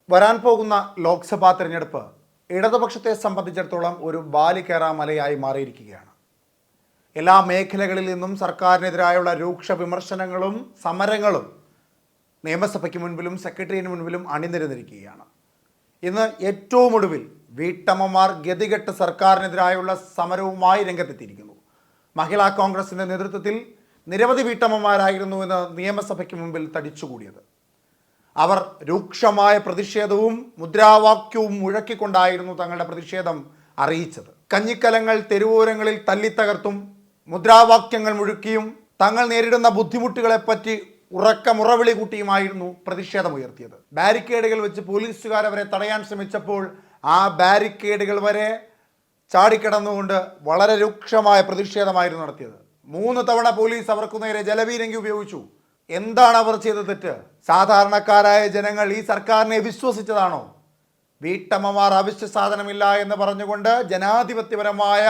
വരാൻ പോകുന്ന ലോക്സഭാ തെരഞ്ഞെടുപ്പ് ഇടതുപക്ഷത്തെ സംബന്ധിച്ചിടത്തോളം ഒരു ബാലികേറാമലയായി മാറിയിരിക്കുകയാണ്. എല്ലാ മേഖലകളിൽ നിന്നും സർക്കാരിനെതിരായുള്ള രൂക്ഷ വിമർശനങ്ങളും സമരങ്ങളും നിയമസഭയ്ക്ക് മുൻപിലും സെക്രട്ടേറിയറ്റിന് മുൻപിലും അണിനിരന്നിരിക്കുകയാണ്. ഇന്ന് ഏറ്റവും ഒടുവിൽ വീട്ടമ്മമാർ ഗതികെട്ട് സർക്കാരിനെതിരായുള്ള സമരവുമായി രംഗത്തെത്തിയിരിക്കുന്നു. മഹിളാ കോൺഗ്രസിൻ്റെ നേതൃത്വത്തിൽ നിരവധി വീട്ടമ്മമാരായിരുന്നു ഇന്ന് നിയമസഭയ്ക്ക് മുൻപിൽ തടിച്ചുകൂടിയത്. അവർ രൂക്ഷമായ പ്രതിഷേധവും മുദ്രാവാക്യവും മുഴക്കിക്കൊണ്ടായിരുന്നു തങ്ങളുടെ പ്രതിഷേധം അറിയിച്ചത്. കഞ്ഞിക്കലങ്ങൾ തെരുവോരങ്ങളിൽ തല്ലിത്തകർത്തും മുദ്രാവാക്യങ്ങൾ മുഴക്കിയും തങ്ങൾ നേരിടുന്ന ബുദ്ധിമുട്ടുകളെപ്പറ്റി ഉറക്കമുറവിളി കൂട്ടിയുമായിരുന്നു പ്രതിഷേധമുയർത്തിയത്. ബാരിക്കേഡുകൾ വെച്ച് പോലീസുകാർ അവരെ തടയാൻ ശ്രമിച്ചപ്പോൾ ആ ബാരിക്കേഡുകൾ വരെ ചാടിക്കിടന്നുകൊണ്ട് വളരെ രൂക്ഷമായ പ്രതിഷേധമായിരുന്നു നടത്തിയത്. 3 തവണ പോലീസ് അവർക്ക് നേരെ ജലപീരങ്കി ഉപയോഗിച്ചു. എന്താണ് അവർ ചെയ്ത തെറ്റ്? സാധാരണക്കാരായ ജനങ്ങൾ ഈ സർക്കാരിനെ വിശ്വസിച്ചതാണോ? വീട്ടമ്മമാർ അവശ്യ സാധനമില്ല എന്ന് പറഞ്ഞുകൊണ്ട് ജനാധിപത്യപരമായ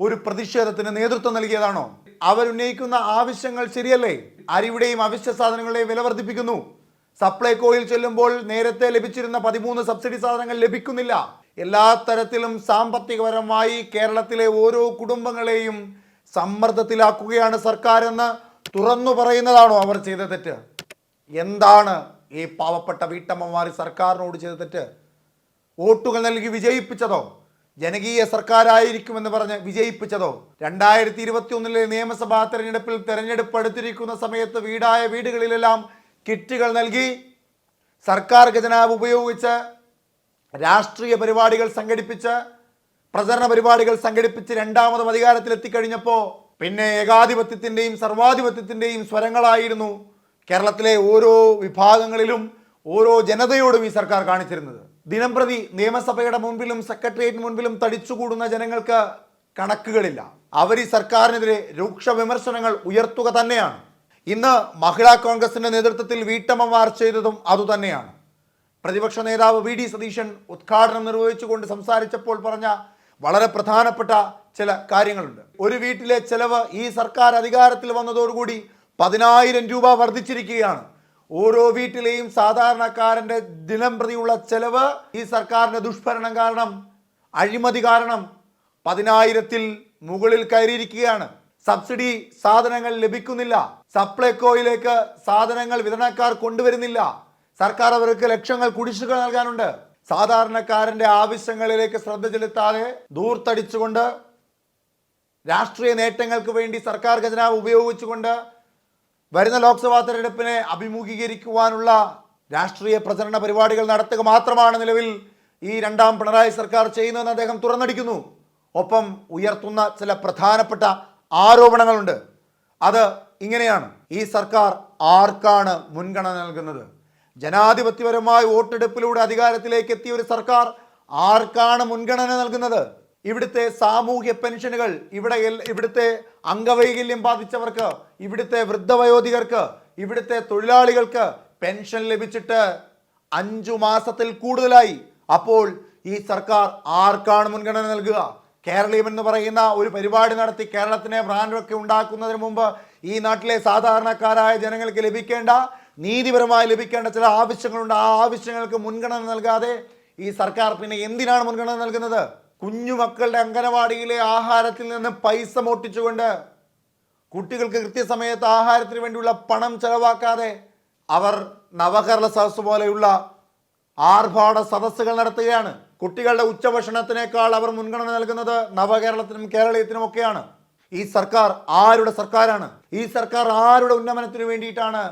ഒരു പ്രതിഷേധത്തിന് നേതൃത്വം നൽകിയതാണോ? അവരുന്നയിക്കുന്ന ആവശ്യങ്ങൾ ശരിയല്ലേ? അരിയുടെയും അവശ്യ സാധനങ്ങളുടെയും വില വർദ്ധിപ്പിക്കുന്നു. സപ്ലൈകോയിൽ ചെല്ലുമ്പോൾ നേരത്തെ ലഭിച്ചിരുന്ന 13 സബ്സിഡി സാധനങ്ങൾ ലഭിക്കുന്നില്ല. എല്ലാ തരത്തിലും സാമ്പത്തികപരമായി കേരളത്തിലെ ഓരോ കുടുംബങ്ങളെയും സമ്മർദ്ദത്തിലാക്കുകയാണ് സർക്കാർ എന്ന് തുറന്നു പറയുന്നതാണോ അവർ ചെയ്ത തെറ്റ്? എന്താണ് ഈ പാവപ്പെട്ട വീട്ടമ്മമാർ സർക്കാരിനോട് ചെയ്ത തെറ്റ്? വോട്ടുകൾ നൽകി വിജയിപ്പിച്ചതോ? ജനകീയ സർക്കാരായിരിക്കുമെന്ന് പറഞ്ഞ് വിജയിപ്പിച്ചതോ? 2021 നിയമസഭാ തെരഞ്ഞെടുപ്പിൽ തെരഞ്ഞെടുപ്പ് അടുത്തിരിക്കുന്ന സമയത്ത് വീടുകളിലെല്ലാം കിറ്റുകൾ നൽകി സർക്കാർ ഖജനാവ് ഉപയോഗിച്ച് രാഷ്ട്രീയ പരിപാടികൾ സംഘടിപ്പിച്ച് പ്രചരണ പരിപാടികൾ സംഘടിപ്പിച്ച് രണ്ടാമതും അധികാരത്തിലെത്തിക്കഴിഞ്ഞപ്പോൾ പിന്നെ ഏകാധിപത്യത്തിൻ്റെയും സർവാധിപത്യത്തിൻ്റെയും സ്വരങ്ങളായിരുന്നു കേരളത്തിലെ ഓരോ വിഭാഗങ്ങളിലും ഓരോ ജനതയോടും ഈ സർക്കാർ കാണിച്ചിരുന്നത്. ദിനംപ്രതി നിയമസഭയുടെ മുൻപിലും സെക്രട്ടേറിയറ്റിന് മുൻപിലും തടിച്ചുകൂടുന്ന ജനങ്ങൾക്ക് കണക്കുകളില്ല. അവർ ഈ സർക്കാരിനെതിരെ രൂക്ഷ വിമർശനങ്ങൾ ഉയർത്തുക തന്നെയാണ്. ഇന്ന് മഹിളാ കോൺഗ്രസിന്റെ നേതൃത്വത്തിൽ വീട്ടമ്മമാർ ചെയ്തതും അതുതന്നെയാണ്. പ്രതിപക്ഷ നേതാവ് വി.ഡി. സതീശൻ ഉദ്ഘാടനം നിർവഹിച്ചുകൊണ്ട് സംസാരിച്ചപ്പോൾ പറഞ്ഞ വളരെ പ്രധാനപ്പെട്ട ചില കാര്യങ്ങളുണ്ട്. ഒരു വീട്ടിലെ ചെലവ് ഈ സർക്കാർ അധികാരത്തിൽ വന്നതോടുകൂടി 10,000 രൂപ വർദ്ധിച്ചിരിക്കുകയാണ്. ഓരോ വീട്ടിലെയും സാധാരണക്കാരൻ്റെ ദിനം പ്രതിയുള്ള ചെലവ് ഈ സർക്കാരിൻ്റെ ദുഷ്ഭരണം കാരണം, അഴിമതി കാരണം 10,000-ൽ മുകളിൽ കയറിയിരിക്കുകയാണ്. സബ്സിഡി സാധനങ്ങൾ ലഭിക്കുന്നില്ല. സപ്ലൈകോയിലേക്ക് സാധനങ്ങൾ വിതരണക്കാർ കൊണ്ടുവരുന്നില്ല. സർക്കാർ അവർക്ക് ലക്ഷങ്ങൾ കുടിശ്ശിക നൽകാനുണ്ട്. സാധാരണക്കാരൻ്റെ ആവശ്യങ്ങളിലേക്ക് ശ്രദ്ധ ചെലുത്താതെ ദൂർത്തടിച്ചുകൊണ്ട് രാഷ്ട്രീയ നേട്ടങ്ങൾക്ക് വേണ്ടി സർക്കാർ ഖജനാവ് ഉപയോഗിച്ചുകൊണ്ട് വരുന്ന ലോക്സഭാ തെരഞ്ഞെടുപ്പിനെ അഭിമുഖീകരിക്കുവാനുള്ള രാഷ്ട്രീയ പ്രചരണ പരിപാടികൾ നടത്തുക മാത്രമാണ് നിലവിൽ ഈ 2ാം പിണറായി സർക്കാർ ചെയ്യുന്നതെന്ന് അദ്ദേഹം തുറന്നടിക്കുന്നു. ഒപ്പം ഉയർത്തുന്ന ചില പ്രധാനപ്പെട്ട ആരോപണങ്ങളുണ്ട്. അത് ഇങ്ങനെയാണ്: ഈ സർക്കാർ ആർക്കാണ് മുൻഗണന നൽകുന്നത്? ജനാധിപത്യപരമായ വോട്ടെടുപ്പിലൂടെ അധികാരത്തിലേക്ക് എത്തിയ ഒരു സർക്കാർ ആർക്കാണ് മുൻഗണന നൽകുന്നത്? ഇവിടുത്തെ സാമൂഹ്യ പെൻഷനുകൾ, ഇവിടുത്തെ അംഗവൈകല്യം ബാധിച്ചവർക്ക്, ഇവിടുത്തെ വൃദ്ധവയോധികർക്ക്, ഇവിടുത്തെ തൊഴിലാളികൾക്ക് പെൻഷൻ ലഭിച്ചിട്ട് 5 മാസത്തിൽ കൂടുതലായി. അപ്പോൾ ഈ സർക്കാർ ആർക്കാണ് മുൻഗണന നൽകുക? കേരളീയം എന്ന് പറയുന്ന ഒരു പരിപാടി നടത്തി കേരളത്തിനെ ബ്രാൻഡൊക്കെ ഉണ്ടാക്കുന്നതിന് മുമ്പ് ഈ നാട്ടിലെ സാധാരണക്കാരായ ജനങ്ങൾക്ക് ലഭിക്കേണ്ട, നീതിപരമായി ലഭിക്കേണ്ട ചില ആവശ്യങ്ങളുണ്ട്. ആ ആവശ്യങ്ങൾക്ക് മുൻഗണന നൽകാതെ ഈ സർക്കാർ പിന്നെ എന്തിനാണ് മുൻഗണന നൽകുന്നത്? കുഞ്ഞുമക്കളുടെ അംഗനവാടിയിലെ ആഹാരത്തിൽ നിന്ന് പൈസ മോട്ടിച്ചുകൊണ്ട് കുട്ടികൾക്ക് കൃത്യസമയത്ത് ആഹാരത്തിന് വേണ്ടിയുള്ള പണം ചെലവാക്കാതെ അവർ നവകേരള സദസ് പോലെയുള്ള ആർഭാട സദസ്സുകൾ നടത്തുകയാണ്. കുട്ടികളുടെ ഉച്ചഭക്ഷണത്തിനേക്കാൾ അവർ മുൻഗണന നൽകുന്നത് നവകേരളത്തിനും കേരളീയത്തിനും ഒക്കെയാണ്. ഈ സർക്കാർ ആരുടെ സർക്കാരാണ്? ഈ സർക്കാർ ആരുടെ ഉന്നമനത്തിന് വേണ്ടിയിട്ടാണ്,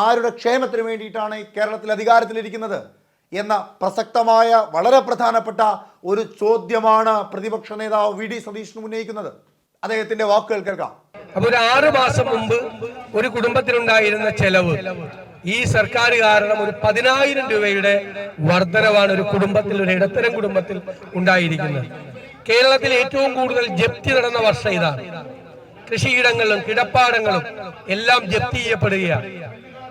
ആരുടെ ക്ഷേമത്തിന് വേണ്ടിയിട്ടാണ് ഈ കേരളത്തിൽ അധികാരത്തിലിരിക്കുന്നത് എന്ന പ്രസക്തമായ വളരെ പ്രധാനപ്പെട്ട ഒരു ചോദ്യമാണ് പ്രതിപക്ഷ നേതാവ് വി.ഡി. സതീശൻ ഉന്നയിക്കുന്നത്. അദ്ദേഹത്തിന്റെ വാക്കുകൾ കേൾക്കാം. അപ്പൊ ഒരു 6 മാസം മുമ്പ് ഒരു കുടുംബത്തിനുണ്ടായിരുന്ന ചെലവ് ഈ സർക്കാർ കാരണം ഒരു 10,000 രൂപയുടെ വർധനവാണ് ഒരു കുടുംബത്തിൽ, ഒരു ഇടത്തരം കുടുംബത്തിൽ ഉണ്ടായിരിക്കുന്നത്. കേരളത്തിൽ ഏറ്റവും കൂടുതൽ ജപ്തി നടന്ന വർഷം ഇതാണ്. കൃഷിയിടങ്ങളും കിടപ്പാടങ്ങളും എല്ലാം ജപ്തി ചെയ്യപ്പെടുകയാണ്.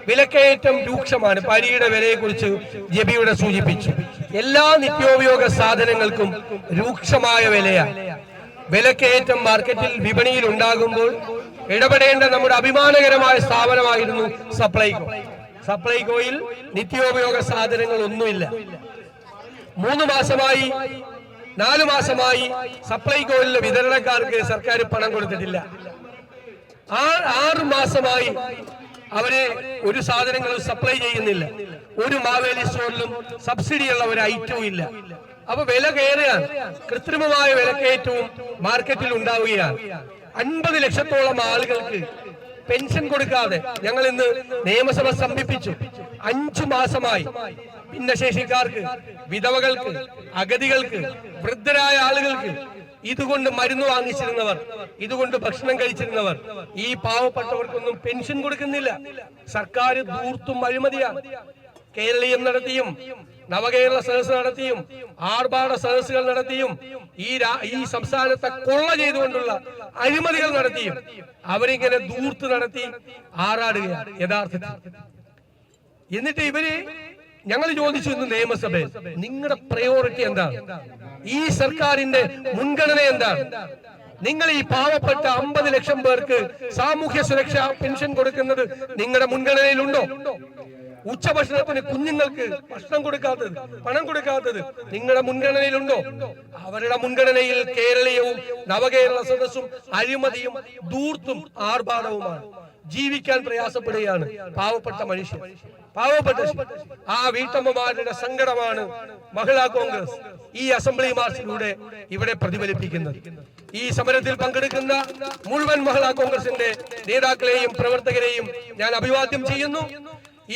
വിലക്കയറ്റം രൂക്ഷമാണ്. പരിയുടെ വിലയെക്കുറിച്ച് ജബിയുടെ സൂചിപ്പിച്ചു. എല്ലാ നിത്യോപയോഗ സാധനങ്ങൾക്കും രൂക്ഷമായ വിലയാണ്. വിലക്കയറ്റം മാർക്കറ്റിൽ വിപണിയിൽ ഉണ്ടാകുമ്പോൾ ഇടപെടേണ്ട നമ്മുടെ അഭിമാനകരമായ സ്ഥാപനമായിരുന്നു സപ്ലൈകോ. സപ്ലൈകോയിൽ നിത്യോപയോഗ സാധനങ്ങൾ ഒന്നുമില്ല. 3 മാസമായി 4 മാസമായി സപ്ലൈകോയിലെ വിതരണക്കാർക്ക് സർക്കാർ പണം കൊടുത്തിട്ടില്ല. 6 മാസമായി അവര് ഒരു സാധനങ്ങളും സപ്ലൈ ചെയ്യുന്നില്ല. ഒരു മാവേലി സ്റ്റോറിലും സബ്സിഡിയുള്ള ഒരു ഐറ്റവും ഇല്ല. അപ്പൊ വില കയറുകയാണ്. കൃത്രിമമായ വിലക്കയറ്റവും മാർക്കറ്റിൽ ഉണ്ടാവുകയാണ്. 50 ലക്ഷത്തോളം ആളുകൾക്ക് പെൻഷൻ കൊടുക്കാതെ ഞങ്ങൾ ഇന്ന് നിയമസഭ സമീപിച്ചു. 5 മാസമായി ഭിന്നശേഷിക്കാർക്ക്, വിധവകൾക്ക്, അഗതികൾക്ക്, വൃദ്ധരായ ആളുകൾക്ക്, ഇതുകൊണ്ട് മരുന്ന് വാങ്ങിച്ചിരുന്നവർ, ഇതുകൊണ്ട് ഭക്ഷണം കഴിച്ചിരുന്നവർ, ഈ പാവപ്പെട്ടവർക്കൊന്നും പെൻഷൻ കൊടുക്കുന്നില്ല. സർക്കാർ ധൂർത്തും അഴിമതിയാണ്. കേരളീയം നടത്തിയും നവകേരള സദസ് നടത്തിയും ആർഭാട സദസ്സുകൾ നടത്തിയും ഈ സംസ്ഥാനത്തെ കൊള്ള ചെയ്തുകൊണ്ടുള്ള അഴിമതികൾ നടത്തിയും അവരിങ്ങനെ ധൂർത്ത് നടത്തി ആറാടുകയാണ് യഥാർത്ഥത്തിൽ. എന്നിട്ട് ഇവര് ഞങ്ങൾ ചോദിച്ചു ഇന്ന് നിയമസഭയിൽ, നിങ്ങളുടെ പ്രയോറിറ്റി എന്താണ്? ഈ സർക്കാരിന്റെ മുൻഗണന എന്താണ്? നിങ്ങൾ ഈ പാവപ്പെട്ട 50 ലക്ഷം പേർക്ക് സാമൂഹ്യ സുരക്ഷാ പെൻഷൻ കൊടുക്കുന്നത് നിങ്ങളുടെ മുൻഗണനയിലുണ്ടോ? ഉച്ചഭക്ഷണത്തിന് കുഞ്ഞുങ്ങൾക്ക് ഭക്ഷണം കൊടുക്കാത്തത്, പണം കൊടുക്കാത്തത് നിങ്ങളുടെ മുൻഗണനയിലുണ്ടോ? അവരുടെ മുൻഗണനയിൽ കേരളീയവും നവകേരള സദസ്സും അഴിമതിയും ധൂർത്തും ആർഭാടവുമാണ്. ജീവിക്കാൻ പ്രയാസപ്പെടുകയാണ് പാവപ്പെട്ട മനുഷ്യർ. ആ വീട്ടമ്മമാരുടെ സങ്കടമാണ് മഹിളാ കോൺഗ്രസ് ഈ അസംബ്ലി മാർച്ചിലൂടെ ഇവിടെ പ്രതിഫലിപ്പിക്കുന്നത്. ഈ സമരത്തിൽ പങ്കെടുക്കുന്ന മുഴുവൻ മഹിളാ കോൺഗ്രസിന്റെ നേതാക്കളെയും പ്രവർത്തകരെയും ഞാൻ അഭിവാദ്യം ചെയ്യുന്നു.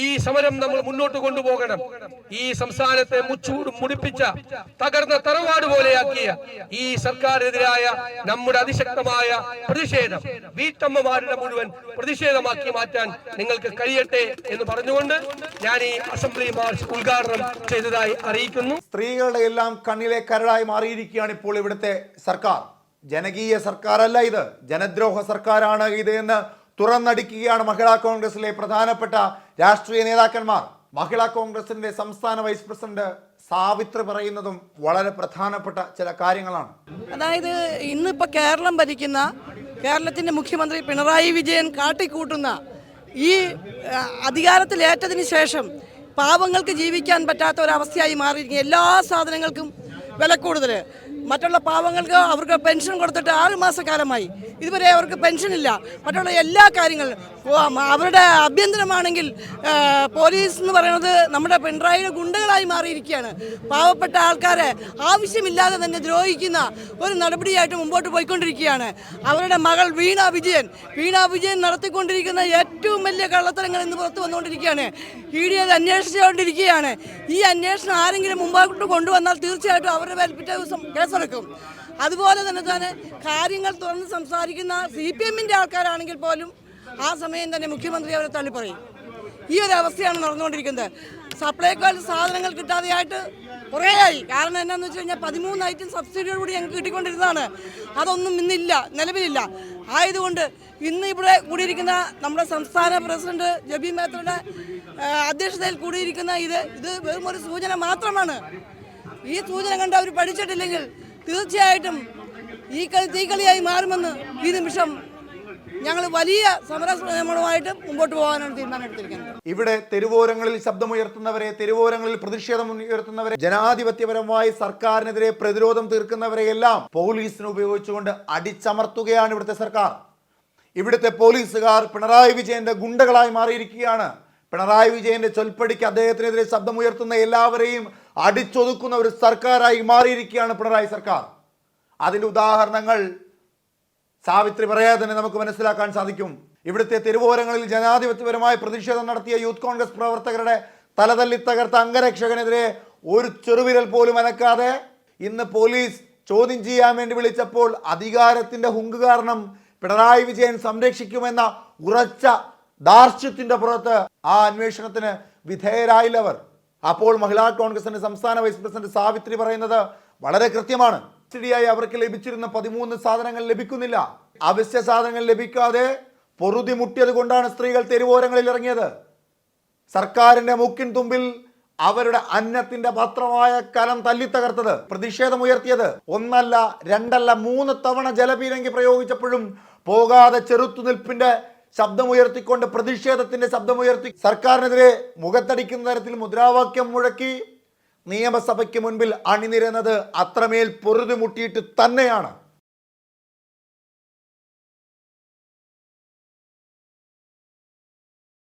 ഈ സമരം നമ്മൾ മുന്നോട്ട് കൊണ്ടുപോകണം. ഈ സംസ്ഥാനത്തെ മുടിപ്പിച്ച തകർന്ന തറവാട് പോലെയാക്കിയ ഈ സർക്കാരിനെതിരായ നമ്മുടെ അതിശക്തമായ പ്രതിഷേധം വീട്ടമ്മമാരുടെ മുഴുവൻ പ്രതിഷേധമാക്കി മാറ്റാൻ നിങ്ങൾക്ക് കഴിയട്ടെ എന്ന് പറഞ്ഞുകൊണ്ട് ഞാൻ ഈ അസംബ്ലി മാർച്ച് ഉദ്ഘാടനം ചെയ്തതായി അറിയിക്കുന്നു. സ്ത്രീകളുടെ എല്ലാം കണ്ണിലെ കരടായി മാറിയിരിക്കുകയാണ് ഇപ്പോൾ ഇവിടുത്തെ സർക്കാർ. ജനകീയ സർക്കാരല്ല ഇത്, ജനദ്രോഹ സർക്കാരാണ് ഇത് എന്ന് തുറന്നടിക്കുകയാണ് മഹിളാ കോൺഗ്രസിലെ പ്രധാനപ്പെട്ട രാഷ്ട്രീയ നേതാക്കന്മാർ. മഹിളാ കോൺഗ്രസിന്റെ സംസ്ഥാന വൈസ് പ്രസിഡന്റ് സാവിത്രി പറയുന്നതും വളരെ പ്രധാനപ്പെട്ട ചില കാര്യങ്ങളാണ്. അതായത് ഇന്നിപ്പോൾ കേരളം ഭരിക്കുന്ന കേരളത്തിന്റെ മുഖ്യമന്ത്രി പിണറായി വിജയൻ കാട്ടിക്കൂട്ടുന്ന ഈ അധികാരത്തിലേറ്റതിന് ശേഷം പാവങ്ങൾക്ക് ജീവിക്കാൻ പറ്റാത്ത ഒരവസ്ഥയായി മാറിയിരിക്കും. എല്ലാ സാധനങ്ങൾക്കും വില കൂടുതൽ. മറ്റുള്ള പാവങ്ങൾക്ക് അവർക്ക് പെൻഷൻ കൊടുത്തിട്ട് 6 മാസക്കാലമായി ഇതുവരെ അവർക്ക് പെൻഷനില്ല. മറ്റുള്ള എല്ലാ കാര്യങ്ങളും അവരുടെ ആഭ്യന്തരമാണെങ്കിൽ പോലീസ് എന്ന് പറയുന്നത് നമ്മുടെ പിണറായിയുടെ ഗുണ്ടകളായി മാറിയിരിക്കുകയാണ്. പാവപ്പെട്ട ആൾക്കാരെ ആവശ്യമില്ലാതെ തന്നെ ദ്രോഹിക്കുന്ന ഒരു നടപടിയായിട്ട് മുമ്പോട്ട് പോയിക്കൊണ്ടിരിക്കുകയാണ്. അവരുടെ മകൾ വീണ വിജയൻ നടത്തിക്കൊണ്ടിരിക്കുന്ന ഏറ്റവും വലിയ കള്ളത്തരങ്ങൾ ഇന്ന് പുറത്തു വന്നുകൊണ്ടിരിക്കുകയാണ്. ED അത് അന്വേഷിച്ചുകൊണ്ടിരിക്കുകയാണ്. ഈ അന്വേഷണം ആരെങ്കിലും മുമ്പോട്ട് കൊണ്ടുവന്നാൽ തീർച്ചയായിട്ടും അവരുടെ മേൽ പിറ്റേ ദിവസം കേസെടുക്കും. അതുപോലെ തന്നെ കാര്യങ്ങൾ തുറന്ന് സംസാരിക്കുന്ന CPM-ന്റെ ആൾക്കാരാണെങ്കിൽ പോലും ആ സമയം തന്നെ മുഖ്യമന്ത്രി അവരെ തള്ളിപ്പറയും. ഈ ഒരു അവസ്ഥയാണ് നടന്നുകൊണ്ടിരിക്കുന്നത്. സപ്ലൈകോയിൽ സാധനങ്ങൾ കിട്ടാതെയായിട്ട് കുറേയായി. കാരണം എന്താണെന്ന് വെച്ച് കഴിഞ്ഞാൽ 13 ഐറ്റം സബ്സിഡിയോടുകൂടി ഞങ്ങൾക്ക് കിട്ടിക്കൊണ്ടിരുന്നതാണ്. അതൊന്നും ഇന്നില്ല, നിലവിലില്ല. ആയതുകൊണ്ട് ഇന്ന് ഇവിടെ കൂടിയിരിക്കുന്ന നമ്മുടെ സംസ്ഥാന പ്രസിഡന്റ് ജബി മേത്തറുടെ അധ്യക്ഷതയിൽ കൂടിയിരിക്കുന്ന ഇത് വെറും ഒരു സൂചന മാത്രമാണ്. ഈ സൂചന കണ്ട് അവർ പഠിച്ചിട്ടില്ലെങ്കിൽ തീർച്ചയായിട്ടും ഈ കളി തീക്കളിയായി മാറുമെന്ന് ഈ നിമിഷം ഞങ്ങൾ വലിയ സമരങ്ങളുമായിട്ട് മുമ്പോട്ട് പോകാനാണ് തീരുമാനമെടുത്തിരിക്കുന്നത്. ഇവിടെ തെരുവോരങ്ങളിൽ ശബ്ദമുയർത്തുന്നവരെ, തെരുവോരങ്ങളിൽ പ്രതിഷേധം ഉയർത്തുന്നവരെ, ജനാധിപത്യപരമായി സർക്കാരിനെതിരെ പ്രതിരോധം തീർക്കുന്നവരെ എല്ലാം പോലീസിനെ ഉപയോഗിച്ചുകൊണ്ട് അടിച്ചമർത്തുകയാണ് ഇവിടുത്തെ സർക്കാർ. ഇവിടുത്തെ പോലീസുകാർ പിണറായി വിജയന്റെ ഗുണ്ടകളായി മാറിയിരിക്കുകയാണ്. പിണറായി വിജയന്റെ ചൊൽപ്പടിക്ക് അദ്ദേഹത്തിനെതിരെ ശബ്ദമുയർത്തുന്ന എല്ലാവരെയും അടിച്ചൊതുക്കുന്ന ഒരു സർക്കാരായി മാറിയിരിക്കുകയാണ് പിണറായി സർക്കാർ. അതിൻ്റെ ഉദാഹരണങ്ങൾ സാവിത്രി പറയാതെ തന്നെ നമുക്ക് മനസ്സിലാക്കാൻ സാധിക്കും. ഇവിടുത്തെ തെരുവോരങ്ങളിൽ ജനാധിപത്യപരമായ പ്രതിഷേധം നടത്തിയ യൂത്ത് കോൺഗ്രസ് പ്രവർത്തകരുടെ തലതല്ലി തകർത്ത അംഗരക്ഷകനെതിരെ ഒരു ചെറുവിരൽ പോലും അനക്കാതെ ഇന്ന് പോലീസ് ചോദ്യം ചെയ്യാൻ വേണ്ടി വിളിച്ചപ്പോൾ അധികാരത്തിന്റെ ഹുങ്ക് കാരണം പിണറായി വിജയൻ സംരക്ഷിക്കുമെന്ന ഉറച്ച ധാർഷ്ട്യത്തിന്റെ പുറത്ത് ആ അന്വേഷണത്തിന് വിധേയരായില്ലവർ. അപ്പോൾ മഹിളാ കോൺഗ്രസിന്റെ സംസ്ഥാന വൈസ് പ്രസിഡന്റ് സാവിത്രി പറയുന്നത് വളരെ കൃത്യമാണ്. സബ്സിഡിയായി അവർക്ക് ലഭിച്ചിരുന്ന 13 സാധനങ്ങൾ ലഭിക്കുന്നില്ല. അവശ്യ സാധനങ്ങൾ ലഭിക്കാതെ പൊറുതി മുട്ടിയത് കൊണ്ടാണ് സ്ത്രീകൾ തെരുവോരങ്ങളിൽ ഇറങ്ങിയത്. സർക്കാരിന്റെ മുക്കിൻ തുമ്പിൽ അവരുടെ അന്നത്തിന്റെ പത്രമായ കലം തല്ലിത്തകർത്തത്, പ്രതിഷേധമുയർത്തിയത് 1 അല്ല 2 അല്ല 3 തവണ ജലപീരങ്കി പ്രയോഗിച്ചപ്പോഴും പോകാതെ ചെറുത്തുനിൽപ്പിന്റെ ശബ്ദമുയർത്തിക്കൊണ്ട് പ്രതിഷേധത്തിന്റെ ശബ്ദമുയർത്തി സർക്കാരിനെതിരെ മുഖത്തടിക്കുന്ന തരത്തിൽ മുദ്രാവാക്യം മുഴക്കി നിയമസഭയ്ക്ക് മുൻപിൽ അണിനിരന്നത് അത്രമേൽ പൊറുതിമുട്ടിയിട്ട് തന്നെയാണ്.